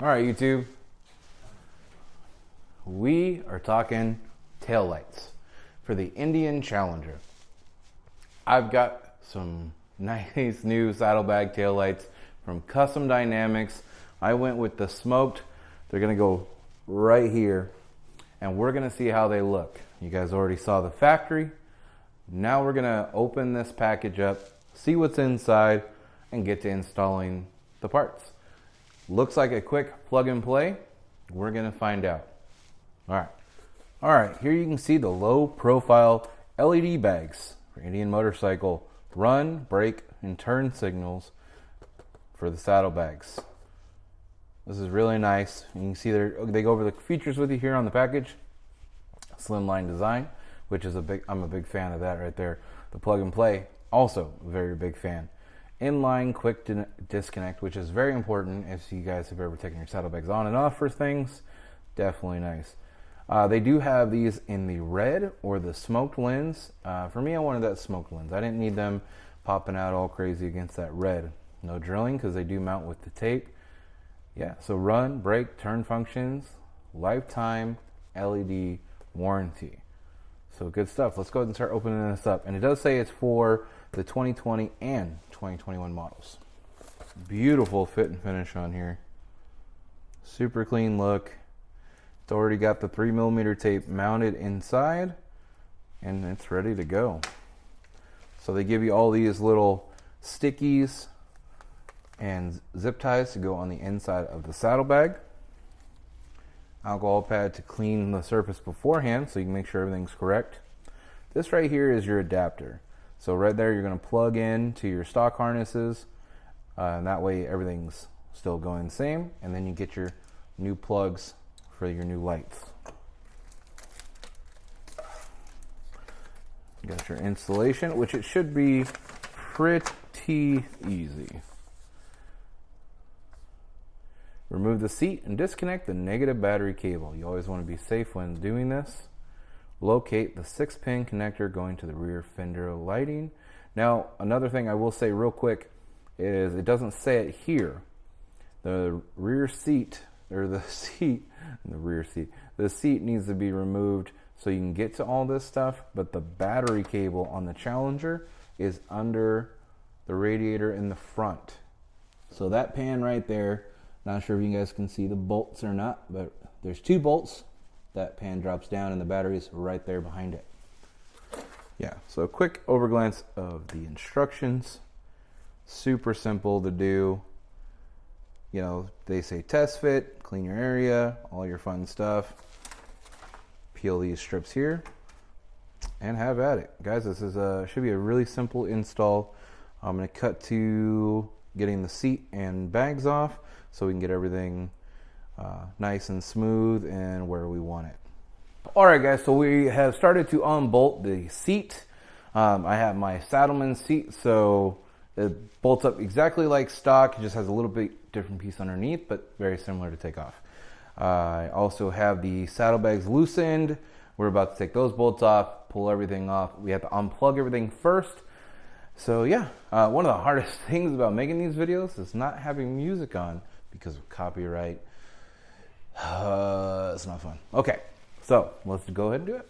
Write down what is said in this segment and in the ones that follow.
All right, YouTube. We are talking tail lights for the Indian Challenger. I've got some nice new saddlebag tail lights from Custom Dynamics. I went with the smoked. They're gonna go right here, and we're gonna see how they look. You guys already saw the factory. Now we're gonna open this package up, see what's inside, and get to installing the parts. Looks like a quick plug and play. We're gonna find out. All right, here you can see the low profile LED bags for Indian motorcycle run, brake, and turn signals for the saddlebags. This is really nice. You can see they go over the features with you here on the package. Slimline design, which is I'm a big fan of that right there. The plug and play, also a very big fan. Inline quick disconnect, which is very important if you guys have ever taken your saddlebags on and off for things. Definitely nice. They do have these in the red or the smoked lens. For me, I wanted that smoked lens. I didn't need them popping out all crazy against that red. No drilling because they do mount with the tape. Yeah, so run, brake, turn functions, lifetime LED warranty. So good stuff. Let's go ahead and start opening this up. And it does say it's for the 2020 and 2021 models. Beautiful fit and finish on here. Super clean look. It's already got the 3mm tape mounted inside, and it's ready to go. So they give you all these little stickies and zip ties to go on the inside of the saddlebag. Alcohol pad to clean the surface beforehand so you can make sure everything's correct. This right here is your adapter. So right there you're going to plug in to your stock harnesses, and that way everything's still going the same, and then you get your new plugs for your new lights. You got your installation, which it should be pretty easy. Remove the seat and disconnect the negative battery cable. You always want to be safe when doing this. Locate the 6-pin connector going to the rear fender lighting. Now, another thing I will say real quick is it doesn't say it here. The rear seat, or the seat needs to be removed so you can get to all this stuff, but the battery cable on the Challenger is under the radiator in the front. So that pan right there, not sure if you guys can see the bolts or not, but there's 2 bolts. That pan drops down and the battery's right there behind it. Yeah, so a quick overglance of the instructions. Super simple to do. You know, they say test fit, clean your area, all your fun stuff. Peel these strips here and have at it. Guys, this is should be a really simple install. I'm going to cut to getting the seat and bags off so we can get everything nice and smooth and where we want it. All right, guys, so we have started to unbolt the seat. I have my Saddlemen seat, so it bolts up exactly like stock. It just has a little bit different piece underneath, but very similar to take off. I also have the saddlebags loosened. We're about to take those bolts off, pull everything off. We have to unplug everything first. So yeah, one of the hardest things about making these videos is not having music on because of copyright. It's not fun. Okay, so let's go ahead and do it.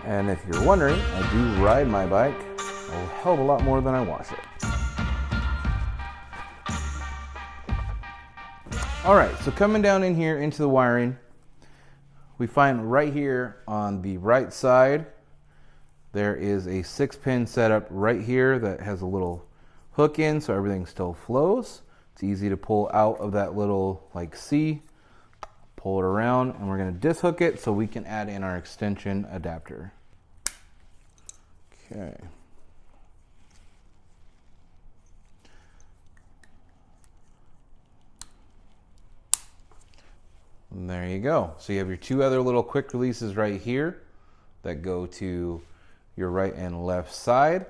And if you're wondering, I do ride my bike a hell of a lot more than I wash it. All right, so coming down in here into the wiring, we find right here on the right side, there is a 6-pin setup right here that has a little hook in so everything still flows. It's easy to pull out of that little like C, pull it around, and we're going to dishook it so we can add in our extension adapter. Okay. And there you go. So you have your 2 other little quick releases right here that go to your right and left side.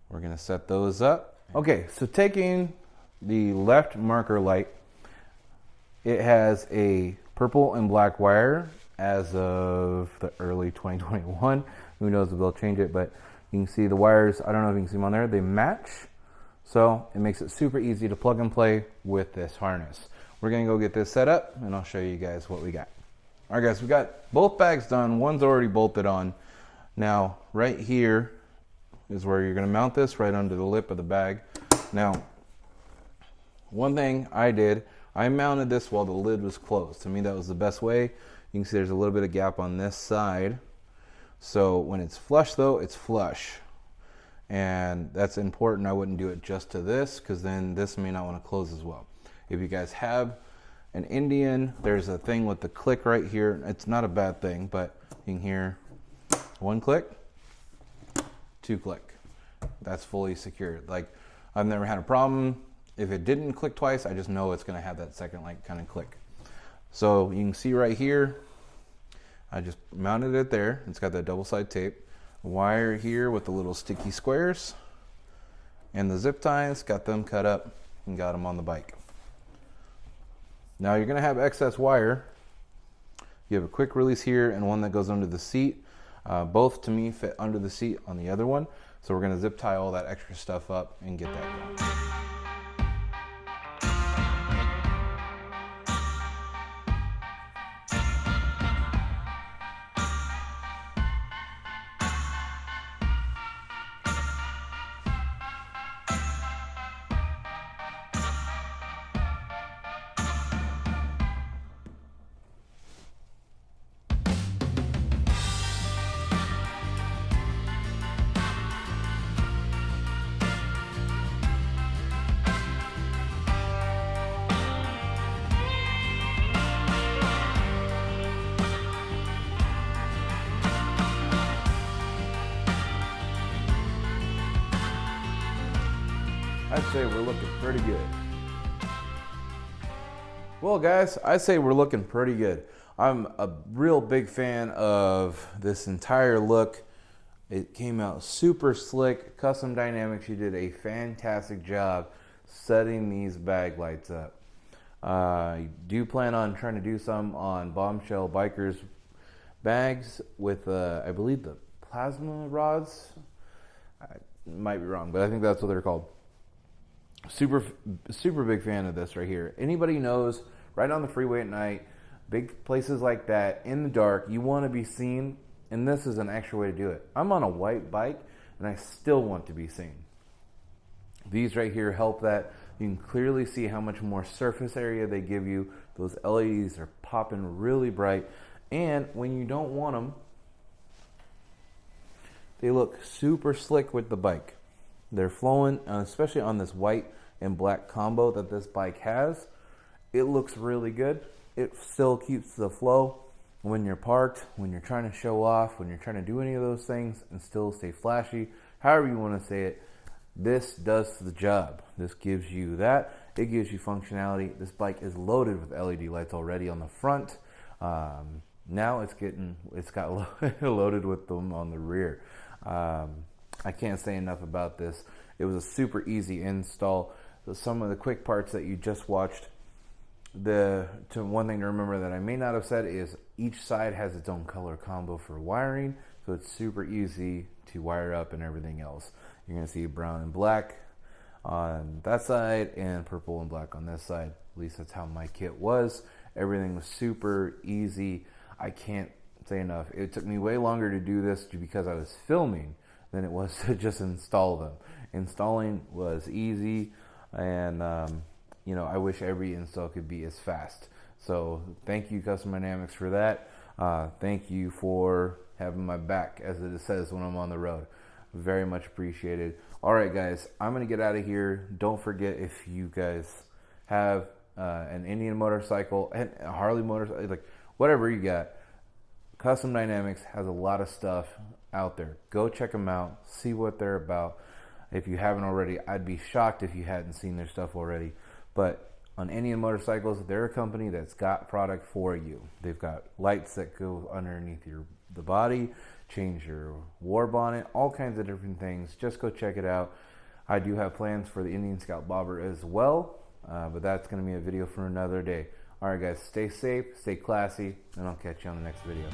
We're going to set those up. Okay, so taking the left marker light, it has a purple and black wire as of the early 2021. Who knows if they'll change it, but You can see the wires, I don't know if you can see them on there, they match. So it makes it super easy to plug and play with this harness. We're gonna go get this set up and I'll show you guys what we got. All right guys, we got both bags done. One's already bolted on. Now, right here is where you're gonna mount this, right under the lip of the bag. Now, one thing I did, I mounted this while the lid was closed. To me, that was the best way. You can see there's a little bit of gap on this side. So when it's flush though, it's flush. And that's important. I wouldn't do it just to this, because then this may not want to close as well. If you guys have an Indian, there's a thing with the click right here. It's not a bad thing, but you can hear 1 click, 2 click. That's fully secured. Like, I've never had a problem. If it didn't click twice, I just know it's going to have that second like kind of click. So you can see right here, I just mounted it there. It's got that double side tape. Wire here with the little sticky squares, and the zip ties, got them cut up and got them on the bike. Now you're going to have excess wire. You have a quick release here and one that goes under the seat. Both to me fit under the seat on the other one. So we're going to zip tie all that extra stuff up and get that going. I'd say we're looking pretty good. Well guys, I'd say we're looking pretty good. I'm a real big fan of this entire look. It came out super slick. Custom Dynamics, you did a fantastic job setting these bag lights up. I do plan on trying to do some on Bombshell Bikers bags with, I believe, the plasma rods. I might be wrong, but I think that's what they're called. Super big fan of this right here. Anybody knows, right on the freeway at night, big places like that, in the dark, you want to be seen, and this is an extra way to do it. I'm on a white bike, and I still want to be seen. These right here help that. You can clearly see how much more surface area they give you. Those LEDs are popping really bright, and when you don't want them, they look super slick with the bike. They're flowing, especially on this white and black combo that this bike has. It looks really good. It still keeps the flow when you're parked, when you're trying to show off, when you're trying to do any of those things and still stay flashy. However you want to say it, this does the job. This gives you that. It gives you functionality. This bike is loaded with LED lights already on the front. Now it's got loaded with them on the rear. I can't say enough about this. It was a super easy install. So some of the quick parts that you just watched, one thing to remember that I may not have said is each side has its own color combo for wiring, so it's super easy to wire up and everything else. You're going to see brown and black on that side and purple and black on this side. At least that's how my kit was. Everything was super easy. I can't say enough. It took me way longer to do this because I was filming than it was to just install them. Installing was easy, and you know, I wish every install could be as fast. So thank you, Custom Dynamics, for that. Thank you for having my back, as it says when I'm on the road. Very much appreciated. All right, guys, I'm gonna get out of here. Don't forget, if you guys have an Indian motorcycle, a Harley motorcycle, like whatever you got, Custom Dynamics has a lot of stuff out there. Go check them out, see what they're about. If you haven't already, I'd be shocked if you hadn't seen their stuff already. But on Indian motorcycles, they're a company that's got product for you. They've got lights that go underneath the body, change your war bonnet, all kinds of different things. Just go check it out. I do have plans for the Indian Scout Bobber as well, but that's going to be a video for another day. All right, guys, stay safe, stay classy, and I'll catch you on the next video.